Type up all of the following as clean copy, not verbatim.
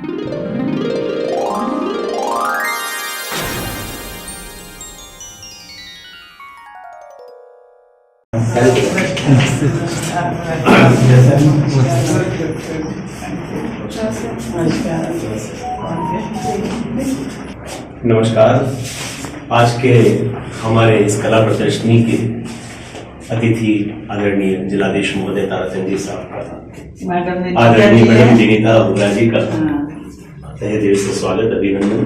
नमस्कार। आज के हमारे इस कला प्रदर्शनी के अतिथि आदरणीय जिलाधीश महोदय ताराचंद जी साहब का, आदरणीय मैडम विनीता हुड्डा जी का तहे दिल से स्वागत, अभिनंदन।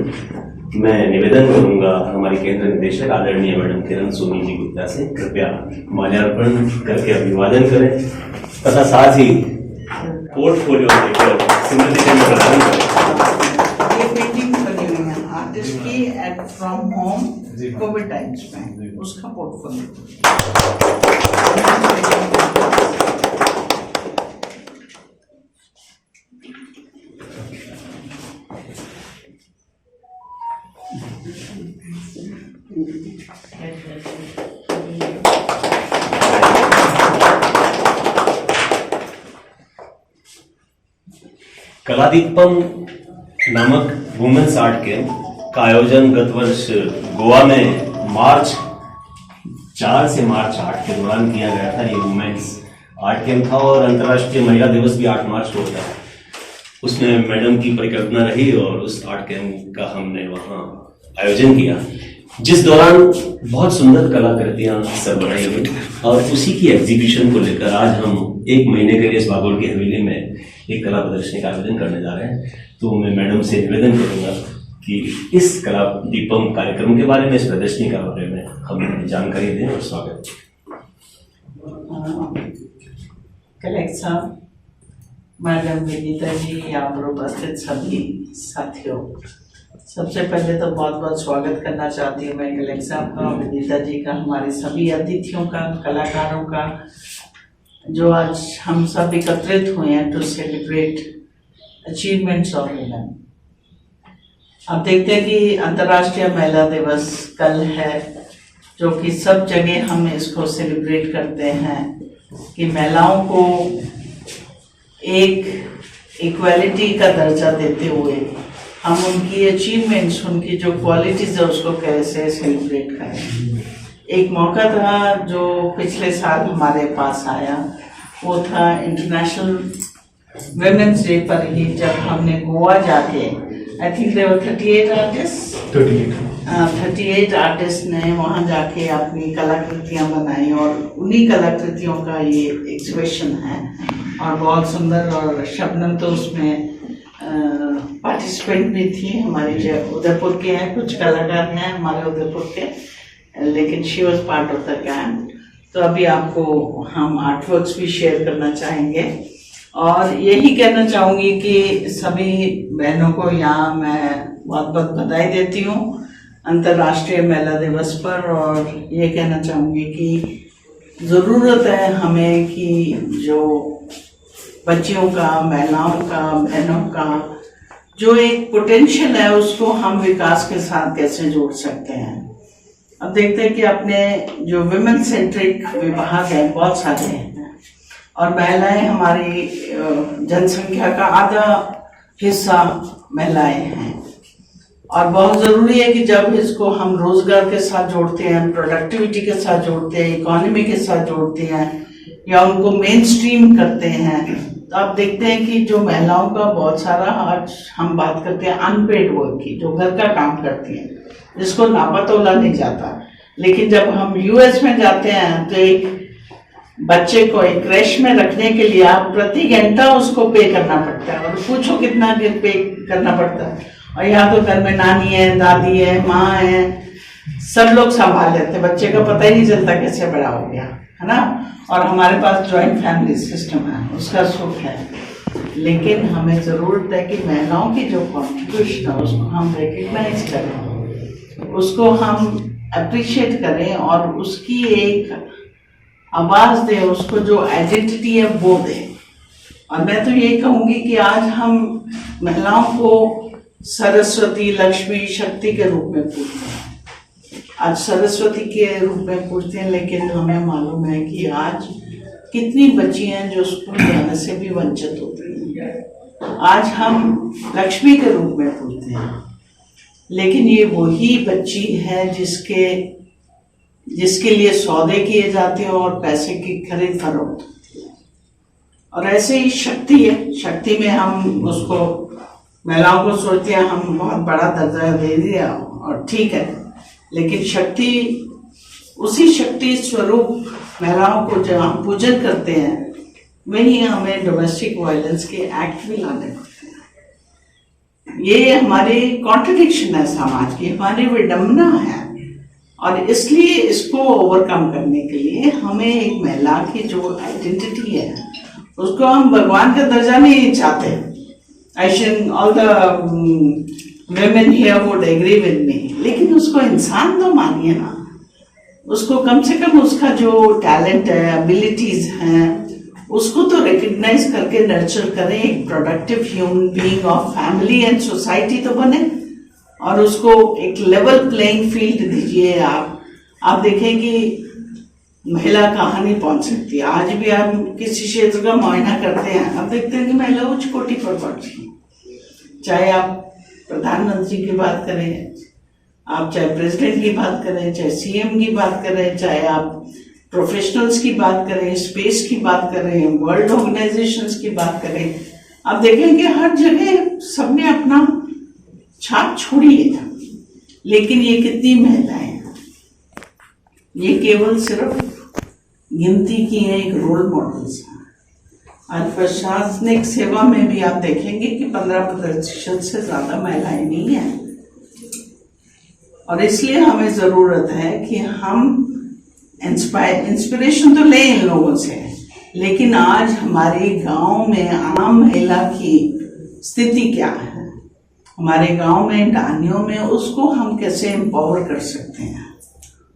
मैं निवेदन करूंगा हमारी केंद्र निदेशक आदरणीय मैडम किरण सोनी जी गुप्ता से कृपया माल्यार्पण करके अभिवादन करें तथा साथ ही पोर्टफोलियो देकर स्मृति चिन्ह प्रदान करें। आर्टिस्ट की at from home Covid times में उसका पोर्टफोलियो। कलादीपम नामक वुमेन्स आर्ट कैंप का आयोजन गत वर्ष गोवा में मार्च 4 से मार्च 8 के दौरान किया गया था। ये वुमेन्स आर्ट कैंप था और अंतर्राष्ट्रीय महिला दिवस भी 8 मार्च को होता है। उसमें मैडम की परिकल्पना रही और उस आर्ट कैंप का हमने वहाँ आयोजन किया, जिस दौरान बहुत सुंदर कलाकृतियां सब बनाई गई और उसी की एग्जीबिशन को लेकर आज हम 1 महीने के लिए इस बागोल की हवेली में एक कला प्रदर्शनी का आयोजन करने जा रहे हैं। तो मैं मैडम से निवेदन करूंगा कि इस कला दीपम कार्यक्रम के बारे में, इस प्रदर्शनी के बारे में हमें जानकारी दें और स्वागत। कलेक्टर साहब, मैडम विनीता जी, यहाँ पर उपस्थित सभी साथियों, सबसे पहले तो बहुत बहुत स्वागत करना चाहती हूँ मैं कलेक्टर साहब का, विनीता जी का, हमारे सभी अतिथियों का, कलाकारों का, जो आज हम सब एकत्रित हुए हैं to celebrate achievements of women. अब देखते हैं कि अंतर्राष्ट्रीय महिला दिवस कल है, जो कि सब जगह हम इसको सेलिब्रेट करते हैं कि महिलाओं को एक इक्वालिटी का दर्जा देते हुए हम उनकी अचीवमेंट्स, उनकी जो क्वालिटीज है उसको कैसे सेलिब्रेट करें। एक मौका था जो पिछले साल हमारे पास आया, वो था इंटरनेशनल वुमेन्स डे पर ही, जब हमने गोवा जाके, I think there were 38 artist ने वहाँ जाके अपनी कलाकृतियाँ बनाई और उन्हीं कलाकृतियों का ये एग्जीबिशन है और बहुत सुंदर। और शबनम तो उसमें पार्टिसिपेंट भी थी, हमारी जो उदयपुर के हैं, कुछ कलाकार हैं हमारे उदयपुर के, लेकिन she was part of the camp. तो अभी आपको हम आर्टवर्क्स भी शेयर करना चाहेंगे और यही कहना चाहूँगी कि सभी बहनों को यहाँ मैं बहुत बहुत बधाई देती हूँ अंतर्राष्ट्रीय महिला दिवस पर, और ये कहना चाहूँगी कि ज़रूरत है हमें कि जो बच्चियों का, महिलाओं का, बहनों का जो एक पोटेंशियल है उसको हम विकास के साथ कैसे जोड़ सकते हैं। अब देखते हैं कि अपने जो विमेन सेंट्रिक विभाग है बहुत सारे हैं और महिलाएं हमारी जनसंख्या का आधा हिस्सा महिलाएं हैं और बहुत ज़रूरी है कि जब इसको हम रोजगार के साथ जोड़ते हैं, प्रोडक्टिविटी के साथ जोड़ते हैं, इकोनॉमी के साथ जोड़ते हैं या उनको मेन स्ट्रीम करते हैं, तो आप देखते हैं कि जो महिलाओं का बहुत सारा, आज हम बात करते हैं अनपेड वर्क की, जो घर का काम करती हैं, जिसको नापा तोला नहीं जाता, लेकिन जब हम यूएस में जाते हैं तो एक बच्चे को एक क्रैश में रखने के लिए आप प्रति घंटा उसको पे करना पड़ता है और पूछो कितना पे करना पड़ता है। और यहाँ तो घर में नानी है, दादी है, माँ है, सब लोग संभाल लेते हैं, बच्चे का पता ही नहीं चलता कैसे बड़ा हो गया, है ना। और हमारे पास जॉइंट फैमिली सिस्टम है, उसका सुख है, लेकिन हमें ज़रूरत है कि महिलाओं की जो कॉन्ट्रीब्यूशन है उसको हम रिकग्नाइज करें, उसको हम अप्रिशिएट करें और उसकी एक आवाज़ दें, उसको जो आइडेंटिटी है वो दें। और मैं तो ये कहूँगी कि आज हम महिलाओं को सरस्वती, लक्ष्मी, शक्ति के रूप में पूजते हैं, आज सरस्वती के रूप में पूजते हैं, लेकिन हमें मालूम है कि आज कितनी बच्चियां जो स्कूल जाने से भी वंचित होती हैं। आज हम लक्ष्मी के रूप में पूजते हैं, लेकिन ये वही बच्ची है जिसके लिए सौदे किए जाते हैं और पैसे की खरीद फरोख्त होती है। और ऐसे ही शक्ति है, शक्ति में हम उसको महिलाओं को सोचते हैं हम बहुत बड़ा दर्जा दे दिया और ठीक है, लेकिन शक्ति, उसी शक्ति स्वरूप महिलाओं को जब हम पूजन करते हैं वही हमें डोमेस्टिक वायलेंस के एक्ट भी लाने पड़ते हैं। ये हमारी कॉन्ट्रडिक्शन है समाज की, हमारी विडंबना है, और इसलिए इसको ओवरकम करने के लिए हमें एक महिला की जो आइडेंटिटी है उसको हम भगवान का दर्जा नहीं चाहते। I think all the women here would agree with me, लेकिन उसको इंसान तो मानिए ना, उसको कम से कम उसका जो टैलेंट है, एबिलिटीज हैं, उसको तो रिकग्नाइज करके नर्चर करें, एक productive human being of family and society तो बने, और उसको एक लेवल प्लेइंग फील्ड दीजिए। आप देखें कि महिला कहाँ नहीं पहुंच सकती। आज भी हम किसी क्षेत्र का मुआयना करते हैं, अब देखते हैं कि महिला उच्च कोटि पर पहुंच रही, चाहे आप प्रधानमंत्री की बात करें, आप चाहे प्रेसिडेंट की बात करें, चाहे सीएम की बात करें, चाहे आप प्रोफेशनल्स की बात करें, स्पेस की बात करें, वर्ल्ड ऑर्गेनाइजेशंस की बात करें, आप देखें कि हर जगह सबने अपना छाप छोड़ी है। लेकिन ये कितनी महिलाएं हैं, ये केवल सिर्फ गिनती की है, एक रोल मॉडल्स हैं। आज प्रशासनिक सेवा में भी आप देखेंगे कि 15% से ज्यादा महिलाएं नहीं हैं, और इसलिए हमें जरूरत है कि हम इंस्पिरेशन तो ले इन लोगों से, लेकिन आज हमारे गांव में आम महिला की स्थिति क्या है, हमारे गांव में डानियों में, उसको हम कैसे एम्पावर कर सकते हैं,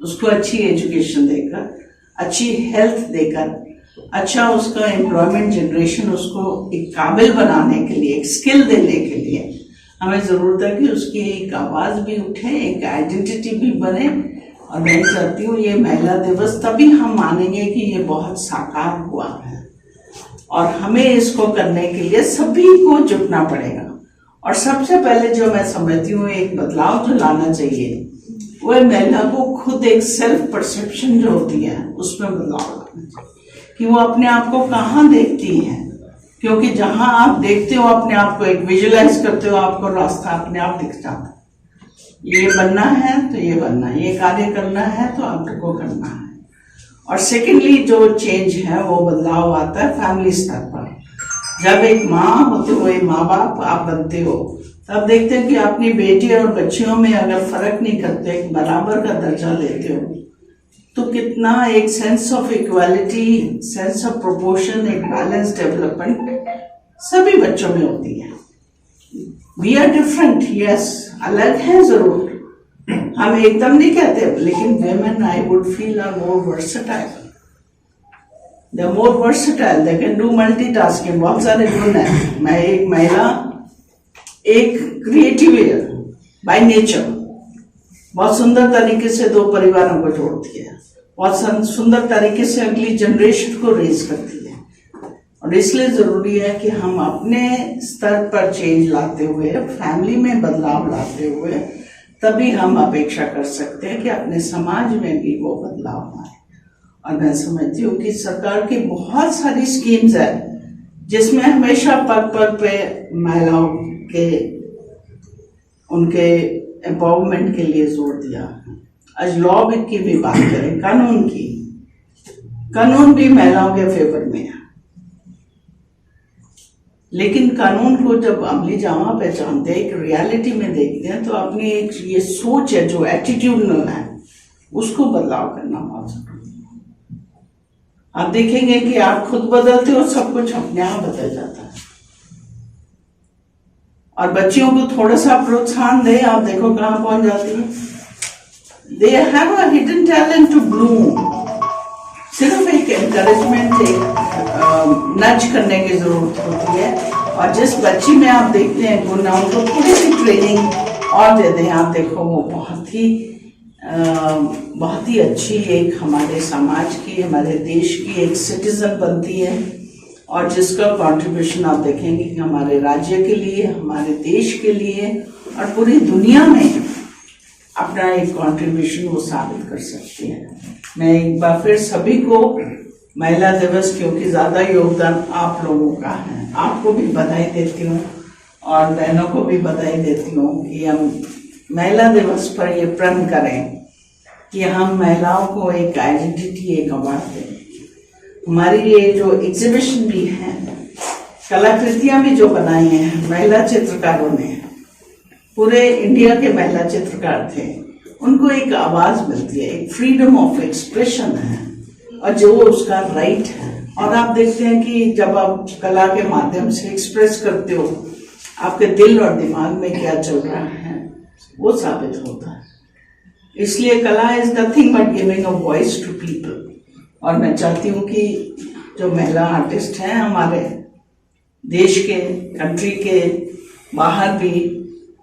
उसको अच्छी एजुकेशन देकर, अच्छी हेल्थ देकर, अच्छा उसका एम्प्लॉयमेंट जनरेशन, उसको एक काबिल बनाने के लिए, एक स्किल देने के लिए हमें जरूरत है कि उसकी एक आवाज भी उठे, एक आइडेंटिटी भी बने। और मैं चाहती हूँ ये महिला दिवस तभी हम मानेंगे कि ये बहुत साकार हुआ है, और हमें इसको करने के लिए सभी को जुटना पड़ेगा। और सबसे पहले जो मैं समझती हूँ एक बदलाव जो लाना चाहिए वो है महिला को खुद एक सेल्फ परसेप्शन जो होती है उसमें बदलाव लाना चाहिए, कि वो अपने आप को कहाँ देखती है, क्योंकि जहां आप देखते हो अपने आप को, एक विजुअलाइज करते हो, आपको रास्ता अपने आप दिख जाता है। ये बनना है तो ये बनना है, ये कार्य करना है तो आपको करना है। और सेकेंडली जो चेंज है वो बदलाव आता है फैमिली स्तर पर। जब एक माँ होते हुए माँ बाप आप बनते हो, तब देखते हैं कि अपनी बेटी और बच्चियों में अगर फर्क नहीं करते, एक बराबर का दर्जा देते हो, तो कितना एक sense of equality, sense of proportion, एक बैलेंस डेवलपमेंट सभी बच्चों में होती है। वी आर डिफरेंट, यस, अलग है जरूर, हम एकदम नहीं कहते, लेकिन women I would feel are more versatile. They are more versatile, they can do multitasking, बहुत सारे गुण हैं। मैं एक महिला एक क्रिएटिव है बाय नेचर, बहुत सुंदर तरीके से दो परिवारों को जोड़ती है, बहुत सुंदर तरीके से अगली जनरेशन को रेज करती है। और इसलिए जरूरी है कि हम अपने स्तर पर चेंज लाते हुए, फैमिली में बदलाव लाते हुए, तभी हम अपेक्षा कर सकते हैं कि अपने समाज में भी वो बदलाव आए। और मैं समझती हूँ कि सरकार की बहुत सारी स्कीम्स है जिसमें हमेशा पग पग पे महिलाओं के, उनके एम्पावरमेंट के लिए जोर दिया। आज लॉ की भी बात करें, कानून की, कानून भी महिलाओं के फेवर में है, लेकिन कानून को जब अमली जामा पहचानते हैं, एक रियलिटी में देखते हैं, तो अपनी एक ये सोच है जो एटीट्यूडनल है, उसको बदलाव करना बहुत जरूरी है। आप देखेंगे कि आप खुद बदलते हो, सब कुछ अपने आप बदल जाता है। और बच्चियों को थोड़ा सा प्रोत्साहन दे, आप देखो कहाँ पहुंच जाती है। They have a hidden talent to bloom. सिर्फ एक एनकरेजमेंट, एक नज करने की जरूरत होती है। और जिस बच्ची में आप देखते हैं गुण, उनको थोड़ी सी ट्रेनिंग और दे दें, आप देखो वो बहुत ही अच्छी एक हमारे समाज की, हमारे देश की एक सिटीजन बनती है। और जिसका कंट्रीब्यूशन आप देखेंगे कि हमारे राज्य के लिए, हमारे देश के लिए और पूरी दुनिया में अपना एक कंट्रीब्यूशन वो साबित कर सकती है। मैं एक बार फिर सभी को महिला दिवस, क्योंकि ज़्यादा योगदान आप लोगों का है, आपको भी बधाई देती हूँ और बहनों को भी बधाई देती हूँ कि हम महिला दिवस पर ये प्रण करें कि हम महिलाओं को एक आइडेंटिटी, एक अवार्ड दें। हमारी ये जो एग्जीबिशन भी है, कलाकृतियाँ भी जो बनाई हैं महिला चित्रकारों ने, पूरे इंडिया के महिला चित्रकार थे, उनको एक आवाज़ मिलती है, एक फ्रीडम ऑफ एक्सप्रेशन है और जो उसका राइट है। और आप देखते हैं कि जब आप कला के माध्यम से एक्सप्रेस करते हो, आपके दिल और दिमाग में क्या चल रहा है वो साबित होता है। इसलिए कला is nothing but giving a voice to people. और मैं चाहती हूँ कि जो महिला आर्टिस्ट हैं हमारे देश के, कंट्री के बाहर भी,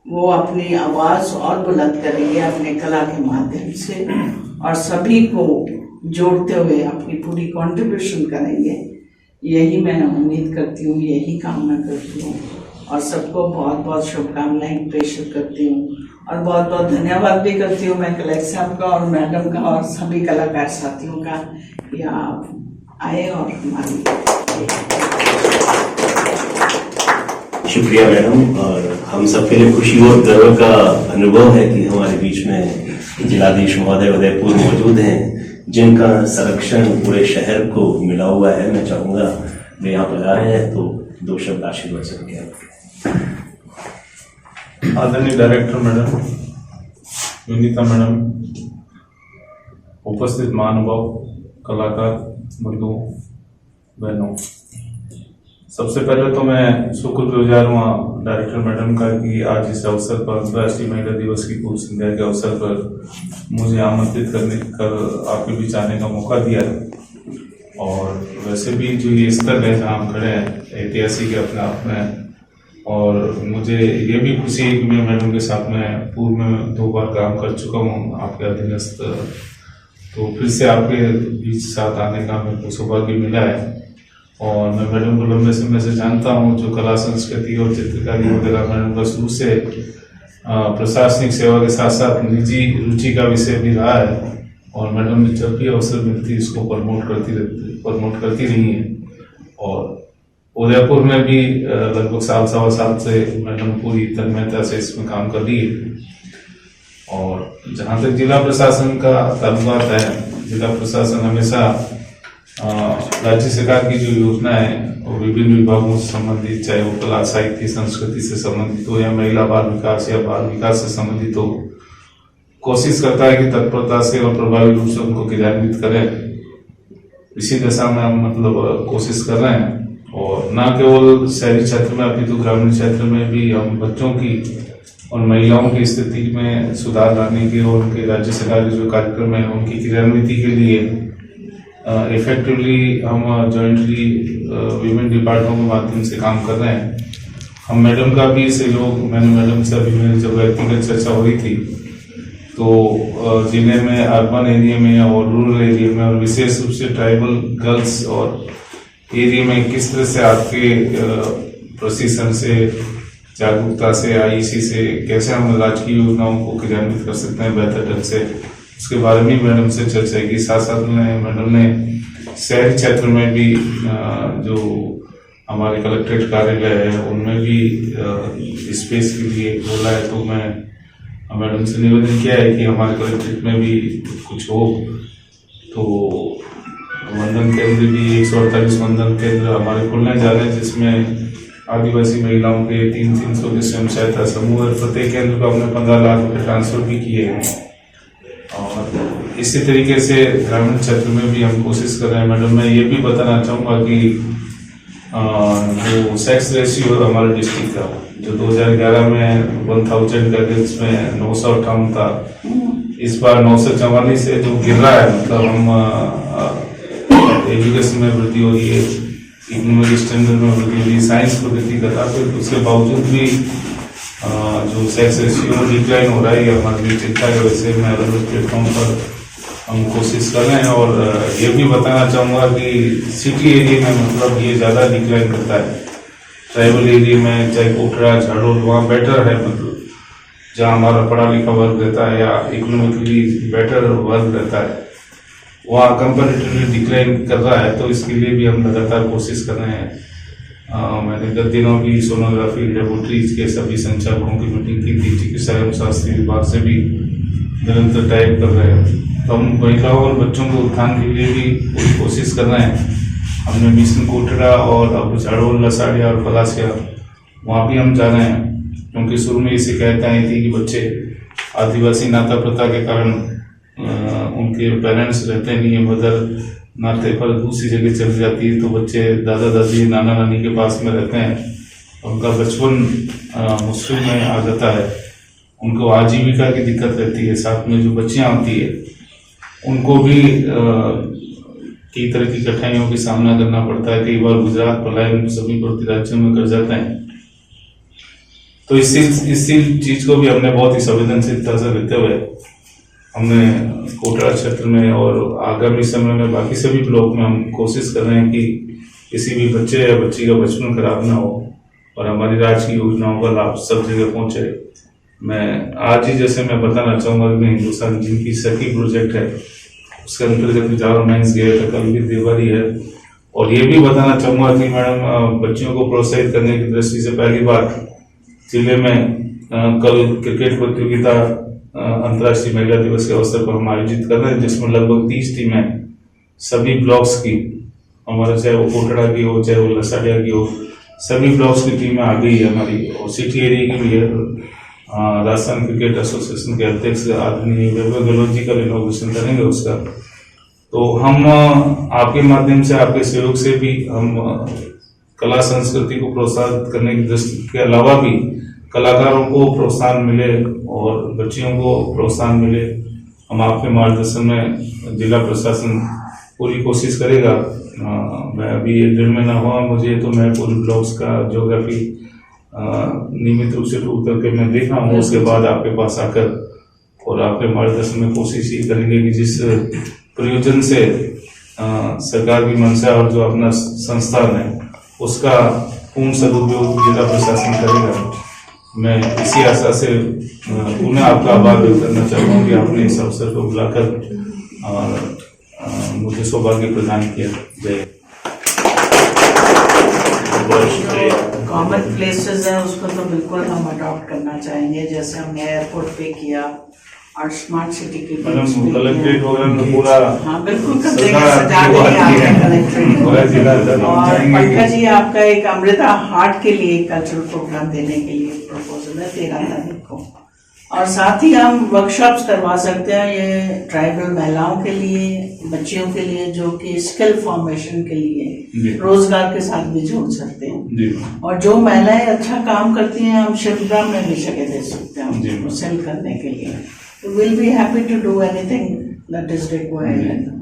वो अपनी आवाज़ और बुलंद करेंगे अपने कला के माध्यम से और सभी को जोड़ते हुए अपनी पूरी कंट्रीब्यूशन करेंगे। यही मैं उम्मीद करती हूँ, यही कामना करती हूँ और सबको बहुत बहुत शुभकामनाएं प्रेषित करती हूँ और बहुत बहुत धन्यवाद भी करती हूँ मैं कलेक्टर साहब का और मैडम का और सभी कलाकार साथियों का कि आप आए और हमारी। शुक्रिया मैडम। और हम सबके लिए खुशी और गर्व का अनुभव है कि हमारे बीच में जिलाधीश महोदय उदयपुर मौजूद हैं, जिनका संरक्षण पूरे शहर को मिला हुआ है। मैं चाहूँगा वे यहाँ पर आ रहे हैं तो दो शब्द आशीर्वाद से। आदरणीय डायरेक्टर मैडम, विनीता मैडम, उपस्थित महानुभाव, कलाकार बंधुओं, बहनों, सबसे पहले तो मैं शुक्रगुजार हूँ डायरेक्टर मैडम का कि आज इस अवसर पर, अंतर्राष्ट्रीय महिला दिवस की पूर्व संध्या के अवसर पर मुझे आमंत्रित करने कर आपके बीच आने का मौका दिया। और वैसे भी जो ये स्थल है जहाँ हम खड़े हैं, ऐतिहासिक है अपने आप में। और मुझे ये भी खुशी है कि मैं मैडम के साथ में पूर्व में 2 बार काम कर चुका हूँ आपके अधीनस्थ, तो फिर से आपके बीच साथ आने का मेरे को सौभाग्य मिला है। और मैं मैडम को लंबे समय से जानता हूँ, जो कला संस्कृति और चित्रकारी वगैरह मैडम का शुरू से प्रशासनिक सेवा के साथ साथ निजी रुचि का विषय भी रहा है। और मैडम ने जब भी अवसर मिलती इसको प्रमोट करती रही है। और उदयपुर में भी लगभग 1.5 साल से मैडम पूरी तन्मयता से इसमें काम कर रही है। और जहाँ तक जिला प्रशासन का ताल्लुकात है, जिला प्रशासन हमेशा राज्य सरकार की जो योजना है और विभिन्न विभागों से संबंधित, चाहे वो कला, साहित्य, संस्कृति से संबंधित हो या महिला बाल विकास या बाल विकास से संबंधित हो, कोशिश करता है कि तत्परता से और प्रभावी रूप से उनको क्रियान्वित करें। इसी दिशा में हम कोशिश कर रहे हैं। और न केवल शहरी क्षेत्र में, अभी तो ग्रामीण क्षेत्र में भी हम बच्चों की और महिलाओं की स्थिति में सुधार लाने के और उनके राज्य सरकार के जो कार्यक्रम है उनकी क्रियान्विति के लिए इफेक्टिवली हम जॉइंटली विमेन डिपार्टमेंट के माध्यम से काम कर रहे हैं। हम मैडम का भी सहयोग, मैंने मैडम से अभी मेरी जब व्यक्तिगत चर्चा हो रही थी तो जिले में, अर्बन एरिया में और रूरल एरिया में और विशेष रूप से ट्राइबल गर्ल्स और एरिया में किस तरह से आपके प्रशिक्षण से, जागरूकता से, आईसी से कैसे हम राजकीय योजनाओं को क्रियान्वित कर सकते हैं बेहतर ढंग से, उसके बारे में मैडम से चर्चा की। साथ साथ में मैडम ने शहरी क्षेत्र में भी जो हमारे कलेक्ट्रेट कार्यालय है उनमें भी स्पेस के लिए बोला है। तो मैं मैडम से निवेदन किया है कि हमारे कलेक्ट्रेट में भी कुछ हो। तो वंदन केंद्र भी 148 वंदन केंद्र हमारे खुलने जा रहे हैं, जिसमें आदिवासी महिलाओं के 300 के स्वयं सहायता समूह और प्रत्येक केंद्र को हमने 15 लाख रुपए ट्रांसफर भी किए हैं। और इसी तरीके से ग्रामीण क्षेत्र में भी हम कोशिश कर रहे हैं। मैडम, मैं ये भी बताना चाहूँगा कि जो सेक्स रेशियो हमारे डिस्ट्रिक्ट का, जो 2011 में 1000 का में 958 था, इस बार 944 से जो गिर रहा है, मतलब हम एजुकेशन में वृद्धि हो रही है, इकोनॉमिक स्टैंडर्ड में वृद्धि हो रही है, साइंस प्रगति कर रहा है, तो उसके बावजूद भी जो सेक्स रेशियो डिक्लाइन हो रहा है, ये हमारे लिए चिंता है। वैसे मैं अलग अलग प्लेटफॉर्म पर हम कोशिश कर रहे हैं। और ये भी बताना चाहूँगा कि सिटी एरिया में मतलब ये ज़्यादा डिक्लाइन करता है। ट्राइबल एरिया में चाहे कोटरा झाड़ोल वहाँ बेटर है, मतलब जहाँ हमारा पढ़ा लिखा वर्ग रहता है या इकोनॉमिकली बेटर वर्ग रहता है, वहाँ कंपेरेटिवली डिक्लाइन कर रहा है। तो इसके लिए भी हम लगातार कोशिश कर रहे हैं। मैंने गत दिनों भी सोनोग्राफी लेबोरेटरीज के सभी संचालकों की मीटिंग की थी। चिकित्सा एवं स्वास्थ्य विभाग से भी निरंतर टाइप कर रहे हैं। तो हम महिलाओं और बच्चों के उत्थान के लिए भी पूरी कोशिश कर रहे हैं। हमने मिशन कोटड़ा और अब झाड़ोल लसाड़िया और पलासिया वहाँ भी हम जा रहे हैं, क्योंकि शुरू में ये शिकायतें आई थी कि बच्चे आदिवासी नाता प्रथा के कारण उनके पेरेंट्स रहते नहीं है, मदर नाते पर दूसरी जगह चली जाती है, तो बच्चे दादा दादी नाना नानी के पास में रहते हैं, उनका बचपन मुश्किल में आ जाता है, उनको आजीविका की दिक्कत रहती है। साथ में जो बच्चियां होती है उनको भी कई तरह की कठिनाइयों का सामना करना पड़ता है। कई बार गुजरात पलायन सभी पूर्वी राज्यों में कर जाते हैं। तो इस चीज को भी हमने बहुत ही संवेदनशीलता से लेते हुए हमने कोटड़ा क्षेत्र में और आगामी समय में बाकी सभी ब्लॉक में हम कोशिश कर रहे हैं कि किसी भी बच्चे या बच्ची का बचपन खराब ना हो और हमारी राज्य की योजनाओं का लाभ सब जगह पहुंचे। मैं आज ही जैसे मैं बताना चाहूँगा कि हिंदुस्तान जिनकी सखी प्रोजेक्ट है उसके अंतर्गत विचार माइंस गया था, कल भी दिवाली है। और ये भी बताना चाहूँगा कि मैडम बच्चियों को प्रोत्साहित करने की दृष्टि से पहली बार जिले में कल क्रिकेट प्रतियोगिता अंतर्राष्ट्रीय महिला दिवस के अवसर पर हम आयोजित कर रहे हैं, जिसमें लगभग 30 टीमें सभी ब्लॉक्स की, हमारा चाहे वो कोटड़ा की हो चाहे वो लसाड़िया की हो, सभी ब्लॉक्स की टीमें आ गई है हमारी। और सिटी एरिया की भी है। राजस्थान क्रिकेट एसोसिएशन के अध्यक्ष आदरणीय वैभव गहलोत जी का इनॉग्रेशन करेंगे उसका। तो हम आपके माध्यम से, आपके सहयोग से भी हम कला संस्कृति को प्रोत्साहित करने की दृष्टि के अलावा भी कलाकारों को प्रोत्साहन मिले और बच्चियों को प्रोत्साहन मिले, हम आपके मार्गदर्शन में जिला प्रशासन पूरी कोशिश करेगा। मैं अभी 1-1.5 महीना हुआ मुझे, तो मैं पूरी ब्लॉक्स का ज्योग्राफी नियमित रूप से टूर करके मैं देख रहा हूँ। उसके बाद आपके पास आकर और आपके मार्गदर्शन में कोशिश ये करेंगे कि जिस प्रयोजन से सरकार की मंशा और जो अपना संस्थान है उसका पूर्ण सदुपयोग जिला प्रशासन करेगा। मैं इसी आशा से पुनः आपका आभार व्यक्त करना चाहता हूँ कि आपने इस अवसर को बुलाकर मुझे सौभाग्य प्रदान किया। जय। कॉमन प्लेसेस है उसको तो बिल्कुल हम अडॉप्ट करना चाहेंगे, जैसे हमने एयरपोर्ट पे किया और स्मार्ट सिटी के कलेक्ट्रेट वगैरह में पूरा। हाँ बिल्कुल कर देंगे, सजा देंगे कलेक्ट्रेट। और पंकज जी आपका एक अमृता हार्ट के लिए कल्चरल प्रोग्राम देने के लिए प्रपोजल है 13 तारीख को। और साथ ही हम वर्कशॉप्स करवा सकते हैं ये ट्राइबल महिलाओं के लिए, बच्चियों के लिए, जो कि स्किल फॉर्मेशन के लिए रोजगार के साथ भी जोड़ सकते हैं। और जो महिलाएं अच्छा काम करती हैं हम शिल्पग्राम में भी जगह दे सकते हैं उनको सेल करने के लिए। तो will be happy to do anything that is required.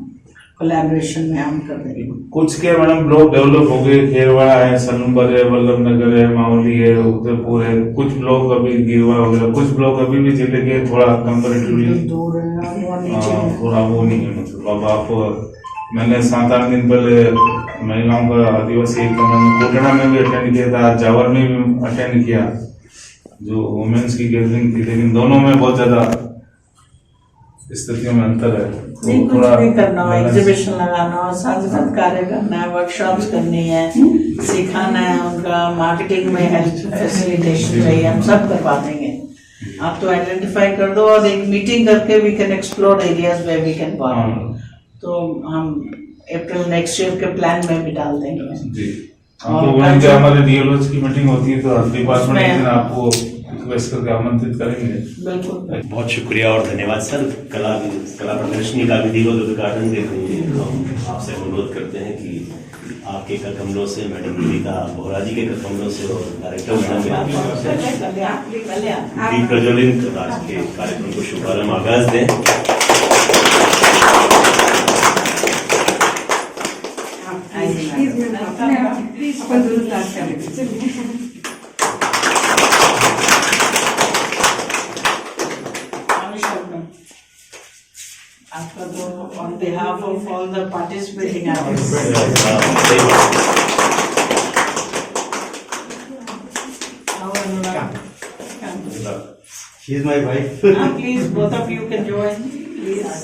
Collaboration में हम कर देंगे। कुछ के मैडम ब्लॉक डेवलप हो गए, खेरवाड़ा है, सनूबर है, वल्लभ नगर है, मावली है, उदयपुर है, कुछ ब्लॉक अभी गिरवा वगैरह, कुछ ब्लॉक अभी भी जिले के थोड़ा कंपेरेटिवली दूर है, थोड़ा वो नहीं है। मतलब अब आप मैंने 7-8 दिन पहले महिलाओं का आदिवासी एक कोटड़ा में भी अटेंड किया था, जावर में भी अटेंड किया जो वुमेन्स की गैदरिंग थी, लेकिन दोनों में बहुत ज्यादा स्थितियों में अंतर है। नहीं, कुछ भी करना हो, एग्जीबिशन लगाना हो, सांस्कृतिक कार्य करना है, वर्कशॉप्स करनी है, सिखाना है, उनका मार्केटिंग में हेल्प फैसिलिटेशन चाहिए, हम सब करवा देंगे। आप तो आइडेंटिफाई कर दो और एक मीटिंग करके we can explore areas where we can work. तो हम अप्रैल नेक्स्ट ईयर के प्लान में भी डाल देंगे जी। और जो हमारे डीएलओज की मीटिंग होती है तो डिपार्टमेंट में आपको रिक्वेस्ट करके आमंत्रित करेंगे। बिल्कुल, बहुत शुक्रिया और धन्यवाद सर। कला प्रदर्शनी का विधिवत उद्घाटन के लिए हम आपसे अनुरोध करते हैं कि आपके कर कमरों से, मैडम गीता बोहरा जी के कर कमरों से और डायरेक्टर दीप प्रज्वलित आज के कार्यक्रम को शुभारंभ आगाज दें। आपका तो on behalf of all the participating artists. How Anurag? Come. She is my wife. Please, both of you can join. Please.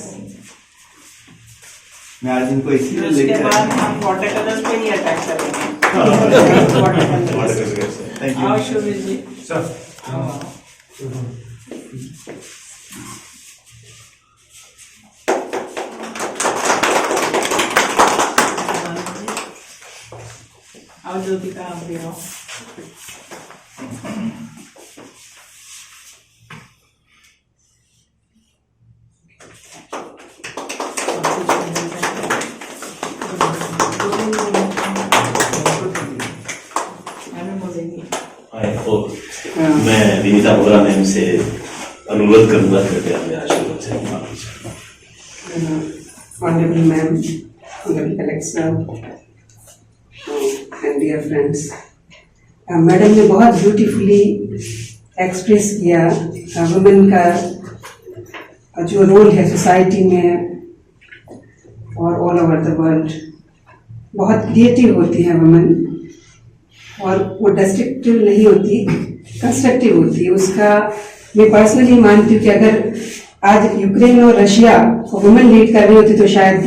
मैं आज इनको इसीलिए उसके लेकर बाद हम वाटर कलर्स पे ही अटैक करेंगे. Water colours. Thank you. आओ शुभ जी. आओ ज्योतिका आप भी आओ. मैं विनीता बोरा मैम से अनुरोध करूंगा कृपया मैं आशीर्वाद से. Honorable Ma'am, Honorable Alexa, and dear friends, madam ने बहुत ब्यूटीफुली एक्सप्रेस किया वुमेन का जो रोल है सोसाइटी में और ऑल ओवर द वर्ल्ड. बहुत क्रिएटिव होती है वुमेन और वो डिस्ट्रक्टिव नहीं होती, कंस्ट्रक्टिव होती है. उसका मैं पर्सनली मानती हूँ कि अगर आज यूक्रेन और रशिया को वुमेन लीड कर रही होती तो शायद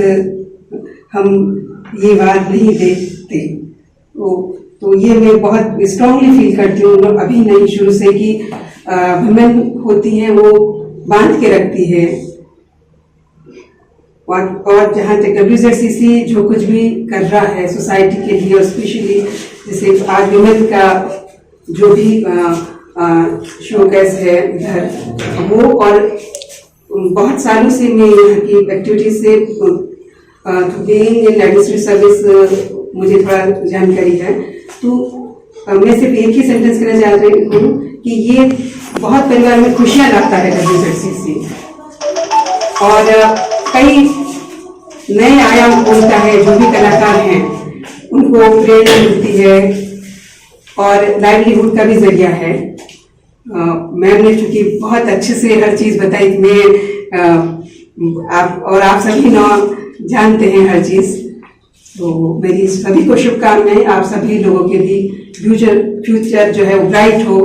हम ये वार नहीं देखते. तो ये मैं बहुत स्ट्रांगली फील करती हूँ अभी नहीं शुरू से कि वुमेन होती हैं वो बांध के रखती है. और जहाँ तक WZCC जो कुछ भी कर रहा है सोसाइटी के लिए और स्पेशली जैसे आज वुमेन का जो भी शोकेस है इधर वो, और बहुत सालों से मैं यहाँ की एक्टिविटीज से बीइंग इन एडमिनिस्ट्रेटिव सर्विस मुझे थोड़ा जानकारी है. तो मैं सिर्फ एक ही सेंटेंस कहना चाह रही हूँ कि ये बहुत परिवार में खुशियाँ लाता है WZCC और कई नए आयाम खोलता है. जो भी कलाकार हैं उनको प्रेरणा मिलती है और लाइवलीहुड का भी जरिया है. मैम ने चूंकि बहुत अच्छे से हर चीज बताई, मैं आप सभी ना जानते हैं हर चीज. तो मेरी सभी को शुभकामनाएं. आप सभी लोगों के भी फ्यूचर जो है वो ब्राइट हो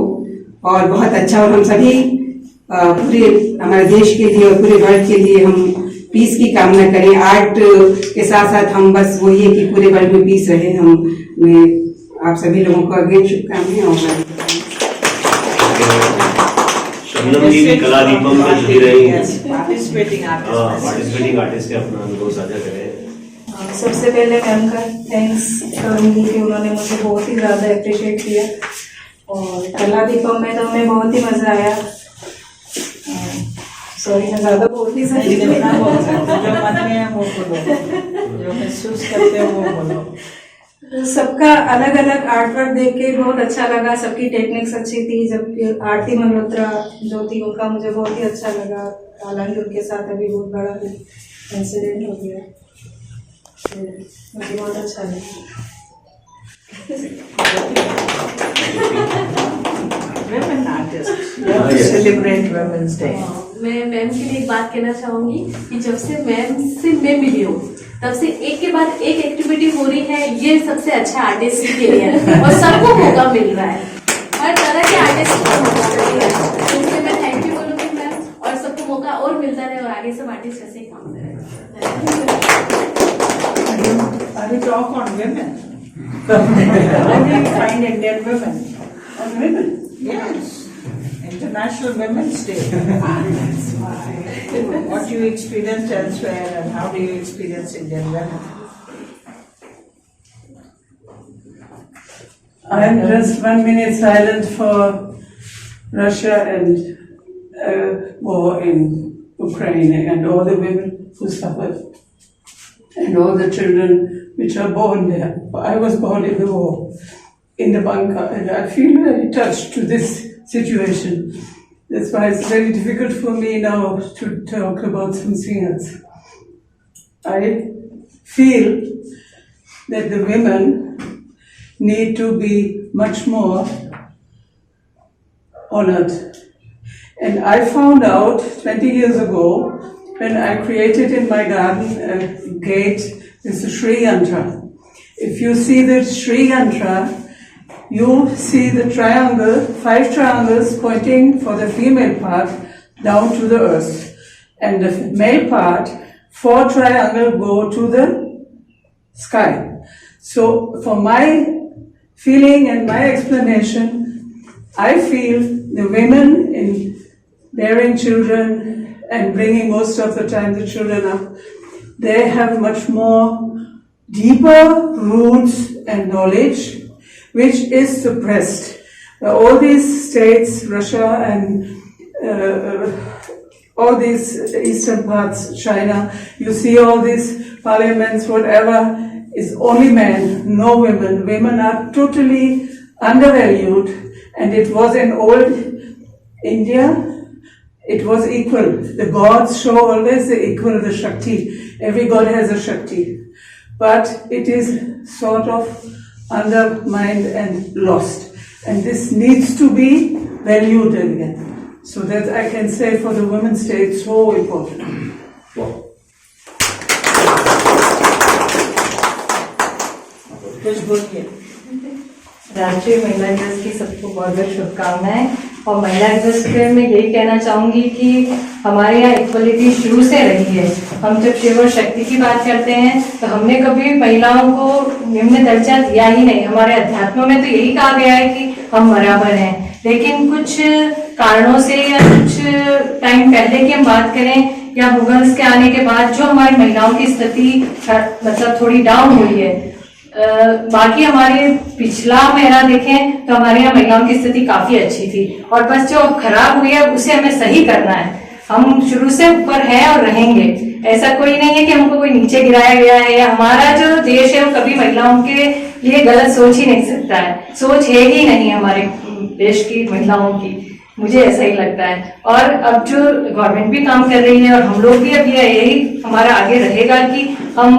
और बहुत अच्छा. और हम सभी पूरे हमारे देश के लिए और पूरे वर्ल्ड के लिए हम पीस की कामना करें. आर्ट के साथ साथ हम बस वो ये कि पूरे वर्ल्ड में पीस रहे. मैं आप सभी लोगों को अगेन शुभकामनाएं. और शबनम जी भी कला दीपम में जुड़ी रही हैं. पार्टिसिपेटिंग आर्टिस्ट के अपना अनुभव साझा करें. सबसे पहले मैम का थैंक्स करूंगी कि उन्होंने मुझे बहुत ही ज़्यादा अप्रिशिएट किया. और कला दीपम में तो हमें बहुत ही मज़ा आया. सॉरी मैं ज़्यादा बोल नहीं सकती. जो मन में है वो बोलो, जो महसूस करते हो वो बोलो. सबका अलग अलग आर्ट वर्क देख के बहुत अच्छा लगा. सबकी टेक्निक्स अच्छी थी. जब आरती मल्होत्रा जो थी उनका मुझे बहुत ही अच्छा लगा. हालांकि उनके साथ अभी बहुत बड़ा इंसिडेंट हो गया. मुझे बहुत अच्छा लगा. Women artists, celebrate Women's Day. मैं मैम के लिए एक बात कहना चाहूंगी कि जब से मैम से मैं मिली हूँ तब से एक के बाद एक एक्टिविटी हो रही है. ये सबसे अच्छा आर्टिस्ट के लिए है और सबको मौका मिल रहा है. हर तरह के आर्टिस्ट को मौका मिल रहा है. इसलिए मैं थैंक यू बोलूंगी मैम. और सबको मौका और मिलता रहे और आगे सब आर्टिस्ट ऐसे ही काम करें. Are you talk on women? How do you find Indian women? On women? Yes. International Women's Day. That's why. What you experienced elsewhere and how do you experience Indian women? I am just 1 minute silent for Russia and war in Ukraine and all the women who suffered and all the children which are born there. I was born in the war, in the bunker, and I feel very touched to this situation. That's why it's very difficult for me now to talk about something else. I feel that the women need to be much more honored. And I found out 20 years ago when I created in my garden a gate with the Sri Yantra. If you see the Sri Yantra, you see the triangle, 5 triangles pointing for the female part down to the earth. And the male part, 4 triangles go to the sky. So for my feeling and my explanation, I feel the women in bearing children and bringing most of the time the children up, they have much more deeper roots and knowledge, which is suppressed. All these states, Russia and all these eastern parts, China, you see all these parliaments, whatever, is only men, no women. Women are totally undervalued, and it was in old India, it was equal. The gods show always the equal, the Shakti. Every god has a Shakti. But it is sort of undermined and lost. And this needs to be valued again. So that I can say for the women's state, so important. Wow. कुछ बोलिए। राष्ट्रीय महिला दिवस की सबको बहुत बहुत शुभकामनाएं। और महिला दिवस पे मैं यही कहना चाहूंगी कि हमारे यहाँ इक्वलिटी शुरू से रही है। हम जब शिव और शक्ति की बात करते हैं तो हमने कभी महिलाओं को निम्न दर्जा दिया ही नहीं। हमारे अध्यात्म में तो यही कहा गया है कि हम बराबर हैं, लेकिन कुछ कारणों से या कुछ टाइम पहले की हम बात करें या मुगल्स के आने के बाद जो हमारी महिलाओं की स्थिति मतलब थोड़ी डाउन हुई है। बाकी हमारे पिछला मेरा देखें तो हमारे यहाँ महिलाओं की स्थिति काफी अच्छी थी, और बस जो खराब हुई है उसे हमें सही करना है। हम शुरू से ऊपर हैं और रहेंगे। ऐसा कोई नहीं है कि हमको कोई नीचे गिराया गया है, या हमारा जो देश है वो कभी महिलाओं के लिए गलत सोच ही नहीं सकता है। सोच है ही नहीं हमारे देश की महिलाओं की, मुझे ऐसा ही लगता है। और अब जो गवर्नमेंट भी काम कर रही है और हम लोग भी अब यही हमारा आगे रहेगा कि हम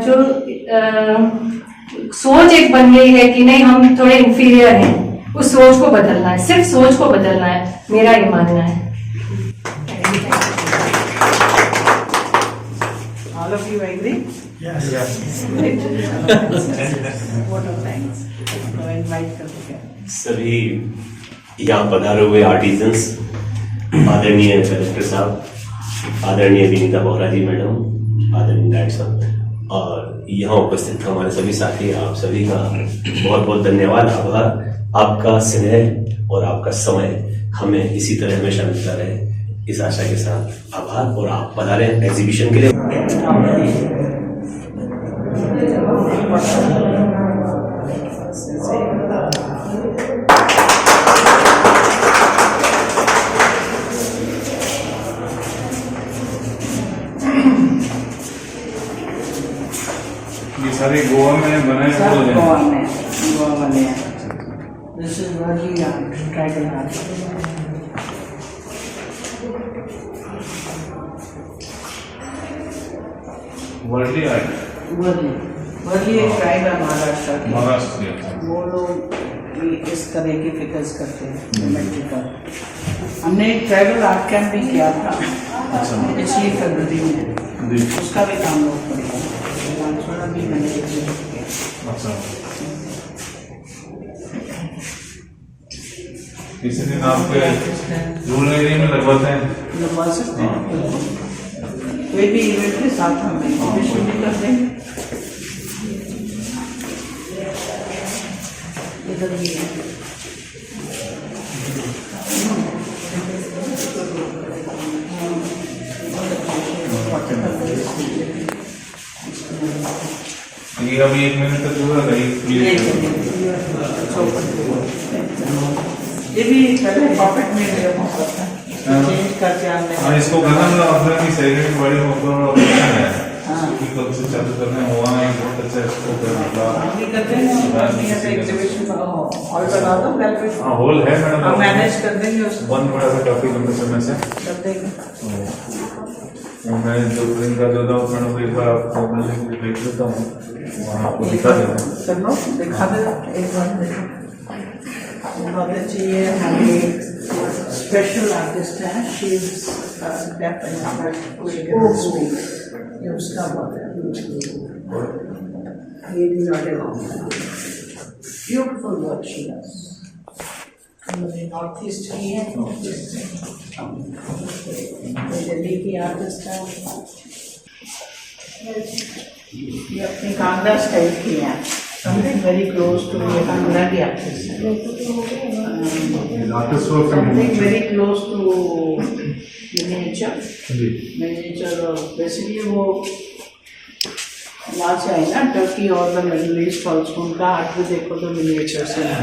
जो सोच एक बन गई है कि नहीं हम थोड़े इंफीरियर हैं, उस सोच को बदलना है, सिर्फ सोच को बदलना है, मेरा ये मानना है। All of you agree? Yes. Vote of thanks. So invite Kalika. सभी यहाँ पधारे हुए आर्टिजन्स, आदरणीय कलेक्टर साहब, आदरणीय विनीता बोहरा जी मैडम, आदरणीय डायरेक्टर साहब, और यहाँ उपस्थित हमारे सभी साथी, आप सभी का बहुत बहुत धन्यवाद, आभार। आपका स्नेह और आपका समय हमें इसी तरह हमेशा मिलता रहे, इस आशा के साथ आभार। और आप पधारे एग्जीबिशन के लिए। ये सारे गोवा में बनाए सब हुए गोवा हैं। में, गोवा वाले हैं। This is Worli art, tribal art. Worli art, Worli, Worli एक ट्राइब है महाराष्ट्र की। महाराष्ट्र के। वो लोग इस तरह की फिगर्स करते हैं, ज्योमेट्रिकल। हमने एक ट्राइबल आर्ट कैंप भी किया था पिछली फरवरी में, उसका भी काम लोग करेगा, भी मैंने किया। अच्छा, इसी दिन आपके रूरल एरिया में लगवाते हैं? लगवा सकते हैं, कोई भी इवेंट के साथ हम एग्जीबिशन भी कर देंगे। इधर भी है। ये अभी 1 मिनट तक पूरा ये भी पहले पॉकेट में चेंज करके आने। हाँ, इसको करना मतलब अपने की सेक्रेटरी बड़ी ऊपर है कि कब से चालू करना है, हुआ है बहुत अच्छा इसको करना। हम भी करते हैं, एग्जीबिशन का हॉल बना दो, गैलरी। हाँ, हॉल है मैडम, हम मैनेज कर देंगे उसको, बंद बड़ा सा काफी लंबे समय से कर देंगे। मैं जो प्रिंट का जो था मैडम एक बार आपको देख लेता हूँ, वहाँ आपको दिखा देता हूँ। चलो दिखा दे एक बार, बहुत अच्छी है हमारी स्पेशल आर्टिस्ट है, शी इज डेफ एंड ये उसका बहुत है, ये भी beautiful work she does. North east की है, दिल्ली की आर्टिस्ट है, ये अपनी कांगड़ा स्टाइल की है, समथिंग वेरी क्लोज टू ये कांगड़ा की आर्टिस्ट है, something very close to miniature और बेसिकली वो वहाँ से आई ना, टर्की और द मिडिल ईस्ट ऑल्सो, उनका आर्ट भी देखो तो मिनिएचर से है।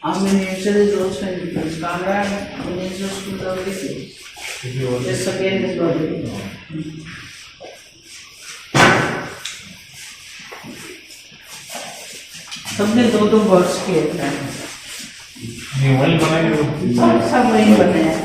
Miniature is also in difference. Camera and miniature schools are very close. This again is very सबने दो वर्ड्स किए थे, वही बनाएंगे, सब वही बने हैं।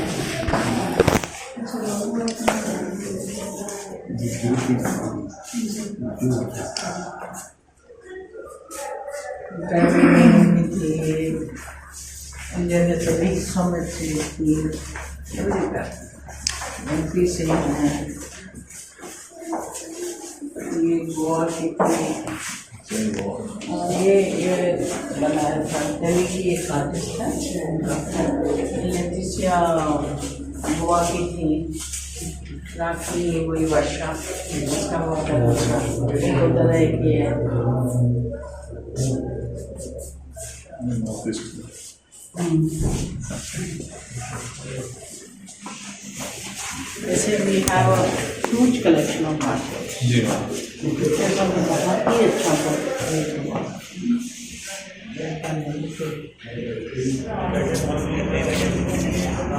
इंडिया के सभी समिट से एमपी से हैं, ये गोवा की थी, और ये बनाया था दिल्ली की एक आर्टिस्ट है, लेटिसिया गोवा की थी, राखी वही वर्षा, इसका बहुत अच्छा एक उधर है कि है। जैसे we have a huge collection of art, जी मैम, बहुत ही अच्छा